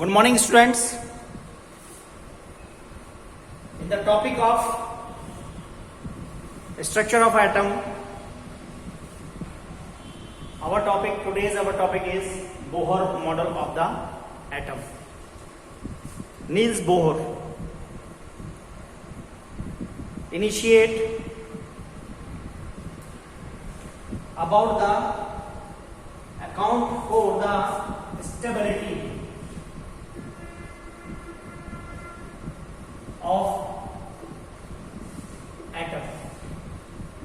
Good morning, students. In the topic of structure of atom, our topic is Bohr model of the atom. Niels Bohr initiate about the account for the stability of atom.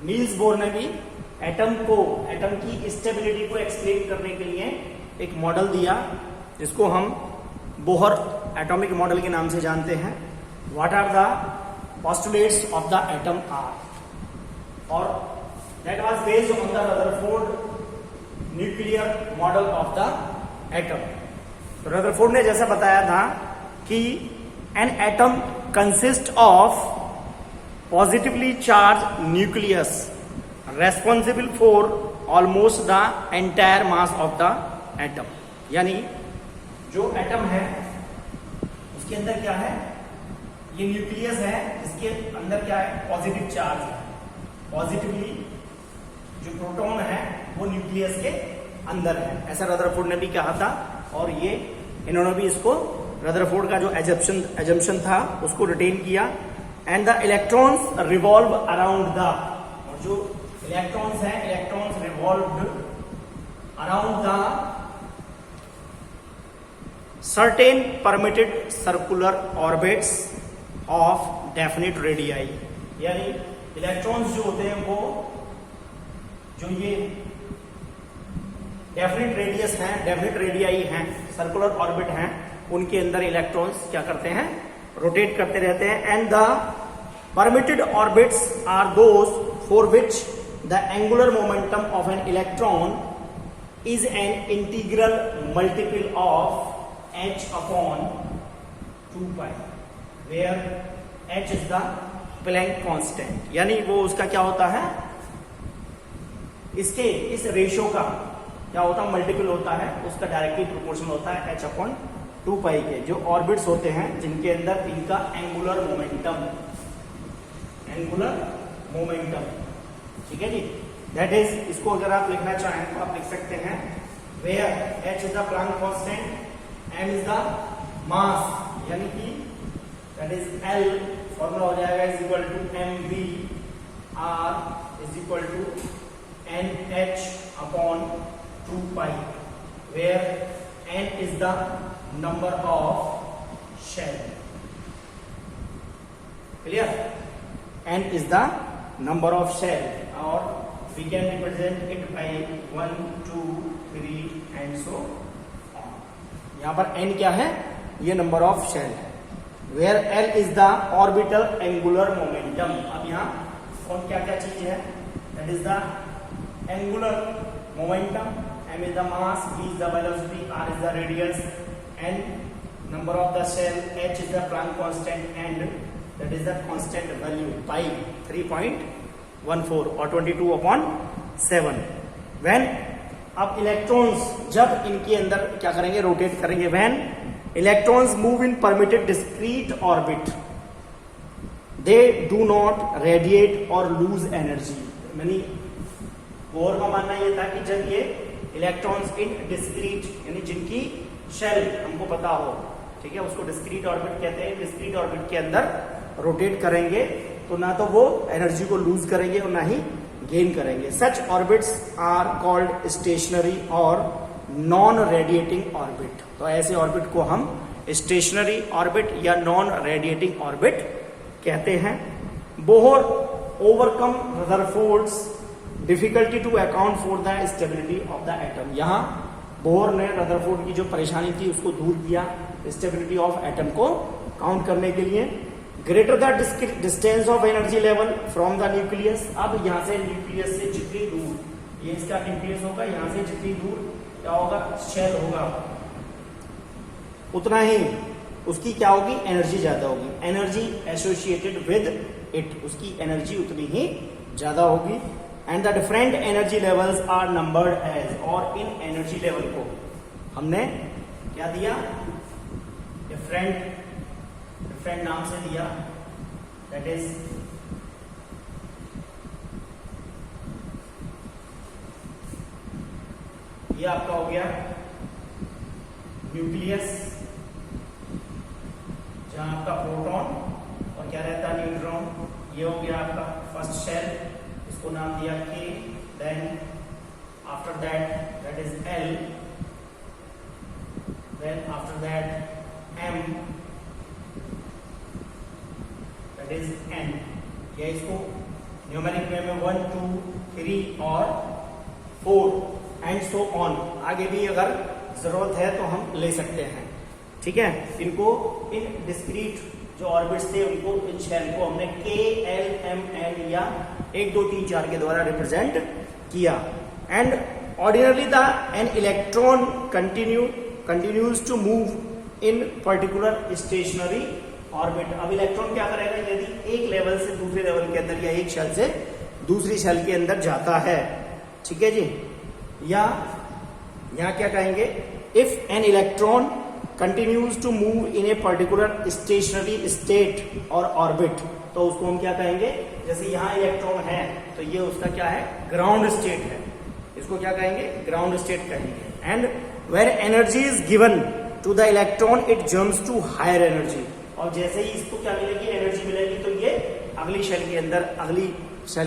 Niels Bohr ने भी atom की stability को explain करने के लिए एक model दिया जिसको हम बोहर एटॉमिक मॉडल के नाम से जानते हैं. What are the postulates of the atom are, और that was based on the Rutherford nuclear model of the atom. तो रदरफोर्ड ने जैसा बताया था कि an atom consist of positively charged nucleus responsible for almost the entire mass of the atom. यानी जो atom है उसके अंदर क्या है, ये न्यूक्लियस है जिसके अंदर क्या है, पॉजिटिव चार्ज है. पॉजिटिवली जो प्रोटॉन है वो न्यूक्लियस के अंदर है, ऐसा रदरफोर्ड ने भी कहा था. और ये इन्होंने भी इसको रदरफोर्ड का जो एजम्पशन था उसको रिटेन किया. And the electrons revolve around the, और जो इलेक्ट्रॉन्स हैं, electrons revolved around the certain permitted circular orbits of definite radii. यानी इलेक्ट्रॉन्स जो होते हैं वो जो ये डेफिनिट रेडियस हैं, डेफिनिट रेडियाई हैं, सर्कुलर ऑर्बिट हैं, उनके अंदर इलेक्ट्रॉन्स क्या करते हैं, रोटेट करते रहते हैं. And the permitted orbits are those for which the angular momentum of an electron is an integral multiple of h upon 2π, where h is the Planck constant. यानी वो उसका क्या होता है, इसके इस रेशियो का क्या होता है, मल्टीपल होता है, उसका डायरेक्टली प्रोपोर्शनल होता है h अपॉन 2π के. जो ऑर्बिट्स होते हैं जिनके अंदर इनका एंगुलर मोमेंटम, ठीक है जी, दैट इज, इसको अगर आप लिखना चाहें तो आप लिख सकते हैं where h is the Planck constant, m is the mass, यानी कि दैट इज L फॉर्मूला हो जाएगा is equal to mv r is equal to nh upon 2π, where n is the number of shell. Clear? N is the number of shell, or we can represent it by 1, 2, 3 and so on. यहाँ पर n क्या है, ये number of shell है. Where L is the orbital angular momentum. अब यहाँ कौन क्या क्या चीज है, that is the angular momentum, m is the mass, v is the velocity, r is the radius, and number of the shell, h is the Planck constant, and that is the constant value pi 3.14 or 22/7. when अब electrons जब इनके अंदर क्या करेंगे, rotate करेंगे, when electrons move in permitted discrete orbit they do not radiate or lose energy. यानी bore का मानना ये था कि जब ये इलेक्ट्रॉन्स इन डिस्क्रीट, यानी जिनकी शेल हमको पता हो, ठीक है, उसको डिस्क्रीट ऑर्बिट कहते हैं, डिस्क्रीट ऑर्बिट के अंदर रोटेट करेंगे तो ना तो वो एनर्जी को लूज करेंगे और ना ही गेन करेंगे. Such orbits are called stationary और नॉन रेडिएटिंग ऑर्बिट. तो ऐसे ऑर्बिट को हम स्टेशनरी ऑर्बिट या नॉन रेडिएटिंग ऑर्बिट कहते हैं. Bohr overcome Rutherford's difficulty to account for the stability of the atom. यहां बोहर ने रदरफोर्ड की जो परेशानी थी उसको दूर किया स्टेबिलिटी ऑफ एटम को काउंट करने के लिए. Greater the distance of energy level from the nucleus. अब यहां से न्यूक्लियस से जितनी दूर, ये इसका न्यूक्लियस होगा, यहां से जितनी दूर क्या होगा, शेल होगा, उतना ही उसकी क्या होगी, एनर्जी ज्यादा होगी. एनर्जी एसोसिएटेड विद इट, उसकी एनर्जी उतनी ही ज्यादा होगी. And the different energy levels are numbered as, और इन एनर्जी लेवल को हमने क्या दिया, डिफरेंट नाम से दिया, दैट इज ये आपका हो गया न्यूक्लियस, जहां आपका प्रोटॉन और क्या रहता है न्यूट्रॉन। ये हो गया आपका फर्स्ट शेल, इसको नाम दिया K, then after that is L, then after that M, that is N। या इसको न्यूमेरिक वे में 1 2 3 और 4 एंड सो ऑन, आगे भी अगर जरूरत है तो हम ले सकते हैं। ठीक है, इनको इन डिस्क्रीट जो ऑर्बिट्स थे उनको, इन शेल को हमने K L M N या 1 2 3 4 के द्वारा रिप्रेजेंट किया। And ordinarily the an electron continues to move in particular stationary orbit. अब इलेक्ट्रॉन क्या करेगा, यदि एक लेवल से दूसरे लेवल के अंदर या एक शेल से दूसरी शेल के अंदर जाता है, ठीक है जी, या यहां क्या कहेंगे, if an electron continues to move in a particular stationary state और ऑर्बिट, तो उसको हम क्या कहेंगे, जैसे यहां इलेक्ट्रॉन है तो ये उसका क्या है, ग्राउंड स्टेट है, इसको क्या कहेंगे, ग्राउंड स्टेट कहेंगे। And when energy is given to the electron it jumps to higher energy, और जैसे ही इसको क्या मिलेगी, एनर्जी मिलेगी, तो ये अगली शेल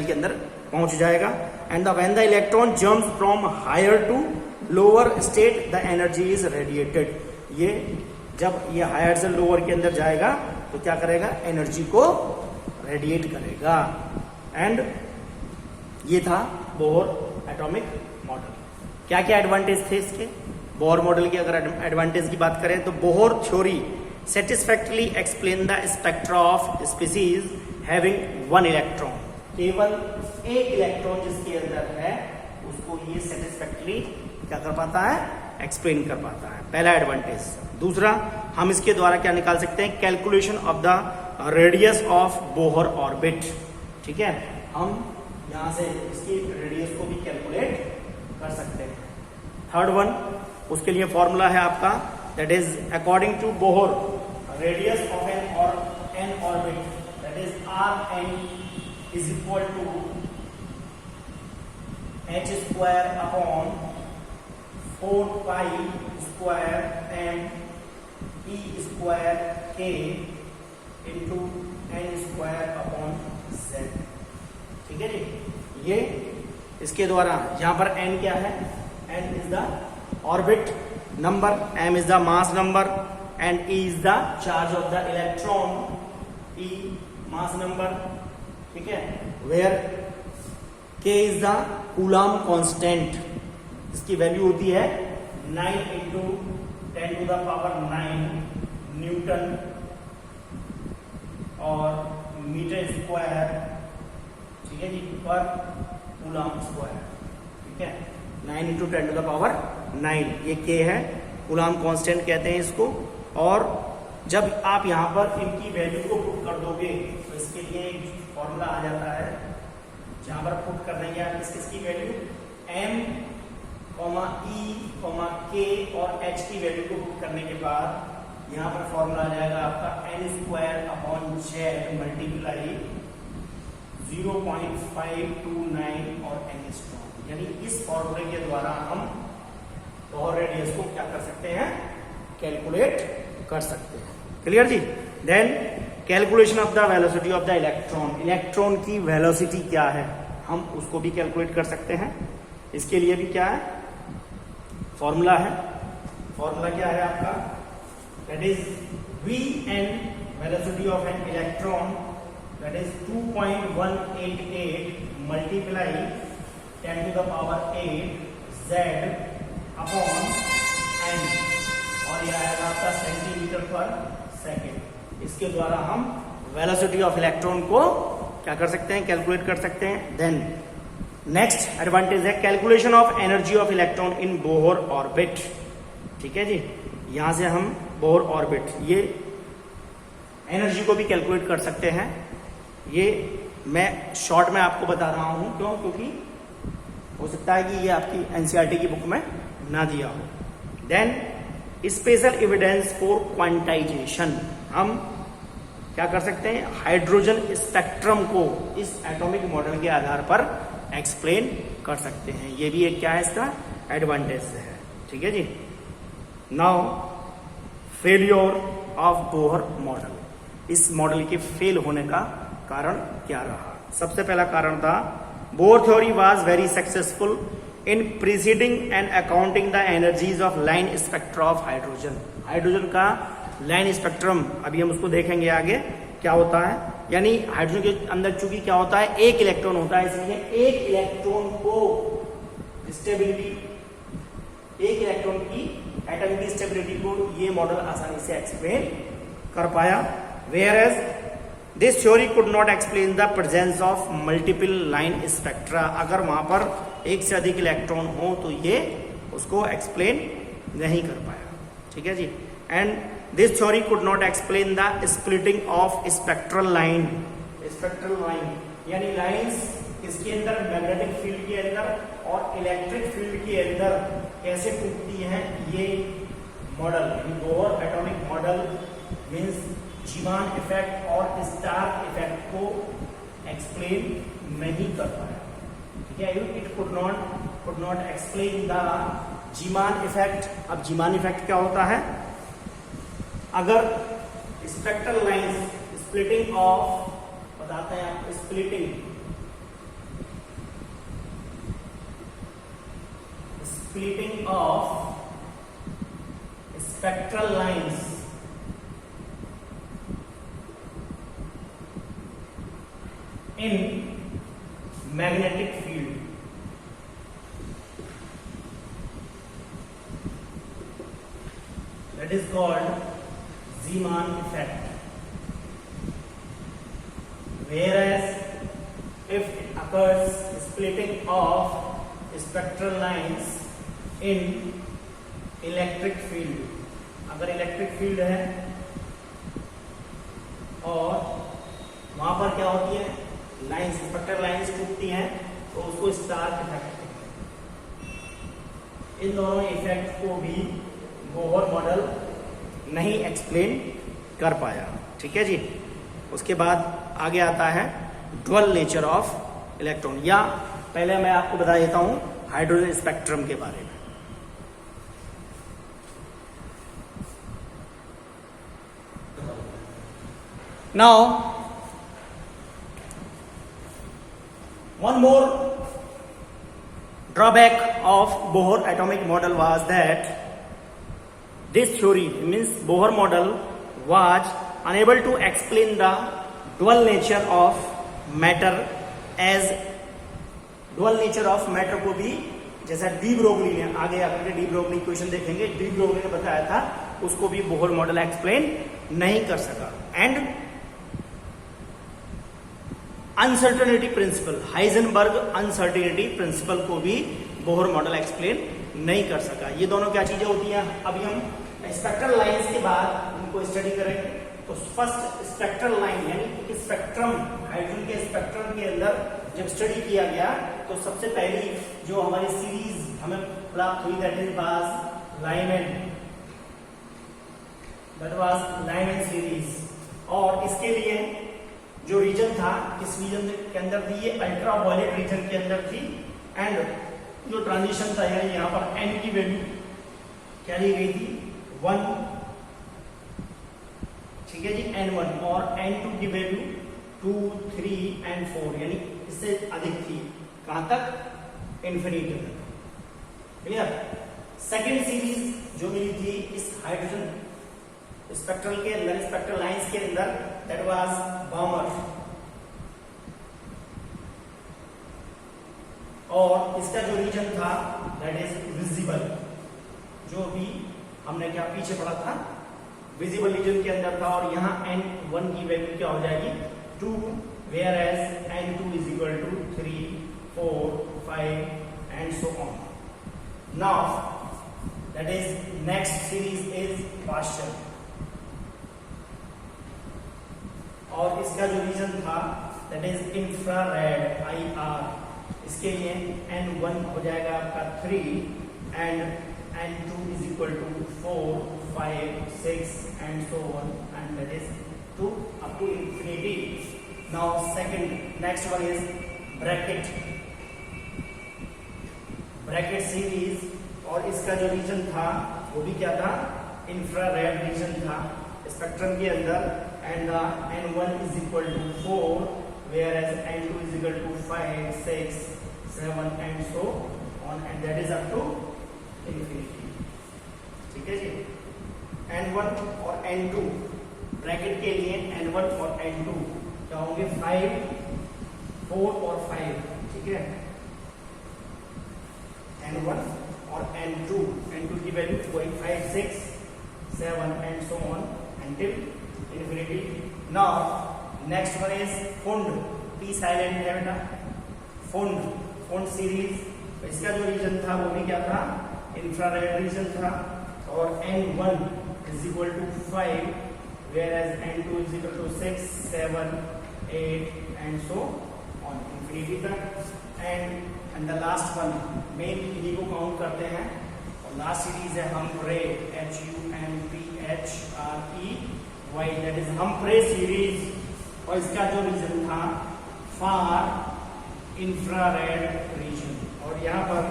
के अंदर पहुंच जाएगा। And when the electron jumps from higher to lower state the energy is radiated. ये जब ये हायर से लोअर के अंदर जाएगा तो क्या करेगा, एनर्जी को रेडिएट करेगा। एंड ये था बोहर एटॉमिक मॉडल। क्या क्या एडवांटेज थे इसके, बोहर मॉडल की अगर एडवांटेज की बात करें तो Bohr theory satisfactorily explain the spectra of species having 1 electron. केवल एक इलेक्ट्रॉन जिसके अंदर है उसको ये सेटिस्फैक्टरली क्या कर पाता है, एक्सप्लेन कर पाता है, पहला एडवांटेज। दूसरा, हम इसके द्वारा क्या निकाल सकते हैं, calculation of the radius of Bohr orbit. ठीक है, हम यहां से इसकी रेडियस को भी कैलकुलेट कर सकते हैं। थर्ड वन, उसके लिए फॉर्मूला है आपका, that is according to Bohr radius of n orbit, that is Rn is equal to h square upon 4 pi square m e square k into n square upon z। ठीक है जी, ये इसके द्वारा, यहां पर n क्या है, n is the orbit number, m is the mass number and e is the charge of the electron, e mass number. ठीक है, where k is the Coulomb constant, इसकी वैल्यू होती है 9 into 10 to the power 9 newton और metre square. ठीक है जी, पर coulomb square. ठीक है, 9 इंटू 10 टू द पावर 9, ये k है, कूलम कांस्टेंट कहते हैं इसको। और जब आप यहां पर इनकी वैल्यू को पुट कर दोगे तो इसके लिए एक फॉर्मूला आ जाता है, जहां पर पुट कर देंगे आप किसकी वैल्यू, m, e, k और h की वैल्यू को पुट करने के बाद यहां पर फॉर्मूला आ जाएगा आपका n square upon z multiply 0.529 और n स्ट्रॉन्ग। यानी इस फॉर्मूले के द्वारा हम बोहर रेडियस को क्या कर सकते हैं, कैलकुलेट कर सकते हैं। क्लियर जी। Then calculation of the velocity of the electron, electron की वेलोसिटी क्या है, हम उसको भी कैलकुलेट कर सकते हैं। इसके लिए भी क्या है, फॉर्मूला है, फॉर्मूला क्या है आपका, that is Vn, velocity of an electron, that is 2.188 multiply 10 to the power 8 z upon n, और यह आएगा आपका सेंटीमीटर पर सेकेंड। इसके द्वारा हम वेलोसिटी ऑफ इलेक्ट्रॉन को क्या कर सकते हैं, कैलकुलेट कर सकते हैं। देन नेक्स्ट एडवांटेज है calculation of energy of electron in Bohr orbit. ठीक है जी, यहां से हम बोहर ऑर्बिट, ये एनर्जी को भी कैलकुलेट कर सकते हैं। ये मैं शॉर्ट में आपको बता रहा हूं, क्यों, क्योंकि हो सकता है कि ये आपकी एनसीईआरटी की बुक में ना दिया हो। Then special evidence for quantization, हम क्या कर सकते हैं, हाइड्रोजन स्पेक्ट्रम को इस एटॉमिक मॉडल के आधार पर एक्सप्लेन कर सकते हैं। ये भी एक क्या है, इसका एडवांटेज है। ठीक है जी। Now failure of Bohr model, इस मॉडल के फेल होने का कारण क्या रहा? सबसे पहला कारण था Bohr theory was very successful in predicting and accounting the energies of line spectra of hydrogen. Hydrogen का लाइन स्पेक्ट्रम, अभी हम उसको देखेंगे आगे क्या होता है। यानी हाइड्रोजन के अंदर चूंकि क्या होता है, एक इलेक्ट्रॉन होता है, इसलिए एक इलेक्ट्रॉन को स्टेबिलिटी, एक इलेक्ट्रॉन की एटम की स्टेबिलिटी को ये मॉडल आसानी से एक्सप्लेन कर पाया। Whereas this theory could not explain the presence of multiple line spectra, अगर वहां पर एक से अधिक इलेक्ट्रॉन हो तो ये उसको एक्सप्लेन नहीं कर पाया। ठीक है जी। And this theory could not explain the splitting of spectral line, spectral line यानी लाइंस इसके अंदर मैग्नेटिक फील्ड के अंदर और इलेक्ट्रिक फील्ड के अंदर कैसे टूटती हैं, ये model Bohr atomic model means Zeeman effect और स्टार इफेक्ट को एक्सप्लेन नहीं कर पाया। ठीक है, it could not explain the Zeeman effect. अब जीमान इफेक्ट क्या होता है, अगर स्पेक्ट्रल लाइंस स्प्लिटिंग ऑफ, बताते हैं आप, splitting of spectral lines in magnetic field, that is called Zeeman effect. Whereas if it occurs splitting of spectral lines in electric field, अगर electric field है और वहां पर क्या होती है, लाइंस, स्पेक्ट्रल लाइंस टूटती हैं तो उसको स्टार इफेक्ट कहते हैं। इन दोनों इफेक्ट को भी बोहर मॉडल नहीं एक्सप्लेन कर पाया। ठीक है जी। उसके बाद आगे आता है ड्यूअल नेचर ऑफ इलेक्ट्रॉन, या पहले मैं आपको बता देता हूं हाइड्रोजन स्पेक्ट्रम के बारे में। Now one more drawback of Bohr atomic model was that this theory means Bohr model was unable to explain the dual nature of matter as dual nature of matter को भी, जैसा de Broglie ने, आगे आकर de Broglie question देखेंगे, de Broglie ने बताया था, उसको भी बोहर मॉडल एक्सप्लेन नहीं कर सका। And uncertainty principle, Heisenberg uncertainty principal को भी बोहर मॉडल एक्सप्लेन नहीं कर सका। ये दोनों क्या चीजें होती हैं, अभी हम स्पेक्ट्रल लाइंस के बाद उनको स्टडी करेंगे। तो फर्स्ट स्पेक्ट्रल लाइन यानी स्पेक्ट्रम, हाइड्रोजन के स्पेक्ट्रम के अंदर जब स्टडी किया गया तो सबसे पहली जो हमारी सीरीज हमें प्राप्त हुई, that is was Lyman series. और इसके लिए जो रीजन था, इस रीजन के अंदर थी, ये अल्ट्रा वायलेट रीजन के अंदर थी। एंड जो ट्रांजिशन था, यानी यहाँ पर एन की वैल्यू क्या ली गई थी, 1, ठीक है जी, N1, और N2 की वैल्यू 2, 3 एंड 4, यानी इससे अधिक थी, कहां तक, इन्फिनिटी तक। क्लियर। सेकेंड सीरीज जो मिली थी इस हाइड्रोजन स्पेक्ट्रल के अंदर, स्पेक्ट्रल लाइंस के अंदर, दैट वाज बामर। और इसका जो रीजन था दैट इज विजिबल, जो भी हमने क्या पीछे पढ़ा था, विजिबल रीजन के अंदर था। और यहाँ N1 की वैल्यू क्या हो जाएगी, 2, whereas N2 is equal to 3, 4, 5 and so on. Now that is next series is partial, और इसका जो रीजन था दैट इज इंफ्रारेड IR, इसके लिए N1 हो जाएगा आपका 3 and n2 is equal to 4, 5, 6 and so on, and that is 2 up to infinity. Now next one is Brackett series, और इसका जो रीजन था वो भी क्या था, इंफ्रारेड रीजन था स्पेक्ट्रम के अंदर, and n1 is equal to 4 whereas n2 is equal to 5, 6, 7 and so on, and that is up to infinity. ठीक है जी। n1 और n2 ब्रैकेट के लिए n1 और n2 क्या होंगे, 5, 4 और 5, ठीक है। n1 और n2 की value 5, 6, 7 and so on until infinity. Now next one is fund, P silent है बेटा, fund सीरीज, इसका जो रीजन था वो भी क्या था, इंफ्रारेड रीजन था, और n1 is equal to 5 whereas n2 is equal to 6, 7, 8 and so on infinity तक. And the last one, main इन्हीं को काउंट करते हैं, और लास्ट सीरीज है Humphrey, HUMPHREY, that is Humphrey series, और इसका जो रीजन था फार इंफ्रारेड रीजन, और यहाँ पर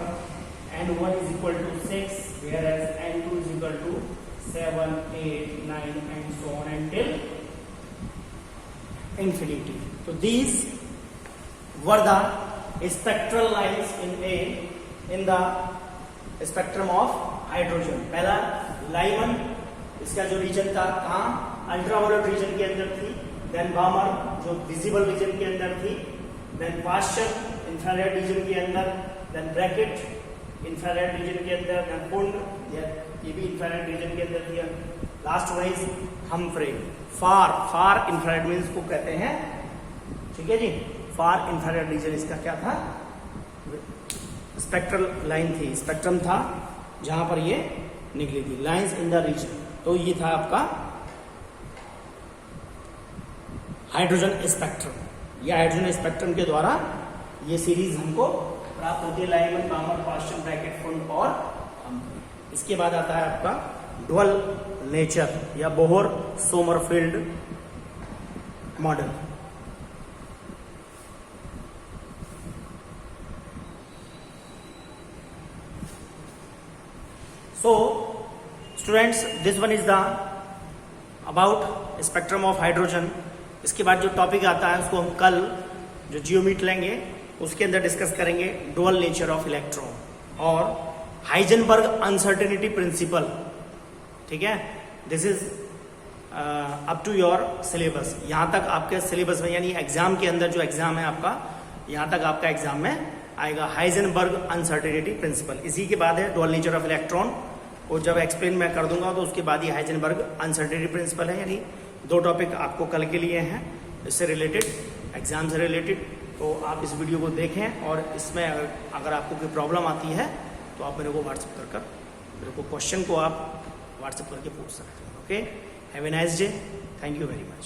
n1 is equal to 6 whereas n2 is equal to 7, 8, 9 and so on until infinity. So these were the spectral lines in the spectrum of hydrogen. पहला Lyman, इसका जो रीजन था कहाँ, अल्ट्रावायलेट रीजन के अंदर थी, देन बामर जो विजिबल रीजन के अंदर थी, देन पास्चर इंफ्रारेड रीजन के अंदर, देन ब्रैकेट इंफ्रारेड रीजन के अंदर, देन पुंड ये भी इंफ्रारेड रीजन के अंदर थी, last one is Humphrey, far infrared means को कहते हैं, ठीक है जी। फार इंफ्रारेड रीजन इसका क्या था, स्पेक्ट्रल लाइन थी, स्पेक्ट्रम था जहां पर ये निकली थी, लाइंस इन द रीजन। तो ये था आपका हाइड्रोजन स्पेक्ट्रम। या हाइड्रोजन स्पेक्ट्रम के द्वारा ये सीरीज हमको प्राप्त होती है, लाइमन, बामर, पास्चर, ब्रैकेट, फुंड और हम्फ्रे। इसके बाद आता है आपका ड्यूअल नेचर या Bohr Sommerfeld model. So students, this one is the about spectrum of hydrogen। इसके बाद जो टॉपिक आता है उसको हम कल जो जियोमीट लेंगे उसके अंदर डिस्कस करेंगे, डुअल नेचर ऑफ इलेक्ट्रॉन और हाइजेनबर्ग अनसर्टेनिटी प्रिंसिपल। ठीक है, this is up to your syllabus. यहाँ तक आपके सिलेबस में यानी एग्जाम के अंदर जो एग्जाम है आपका, यहाँ तक आपका एग्जाम में आएगा हाइजेनबर्ग अनसर्टेनिटी प्रिंसिपल। इसी के बाद है डुअल नेचर ऑफ इलेक्ट्रॉन, और जब एक्सप्लेन मैं कर दूंगा तो उसके बाद ही हाइजेनबर्ग अनसर्टेनिटी प्रिंसिपल है। यानी दो टॉपिक आपको कल के लिए हैं इससे रिलेटेड, एग्जाम से रिलेटेड। तो आप इस वीडियो को देखें और इसमें अगर आपको कोई प्रॉब्लम आती है तो आप मेरे को व्हाट्सएप कर मेरे को क्वेश्चन को आप व्हाट्सएप करके पूछ सकते हैं। Okay, have a nice day, thank you very much.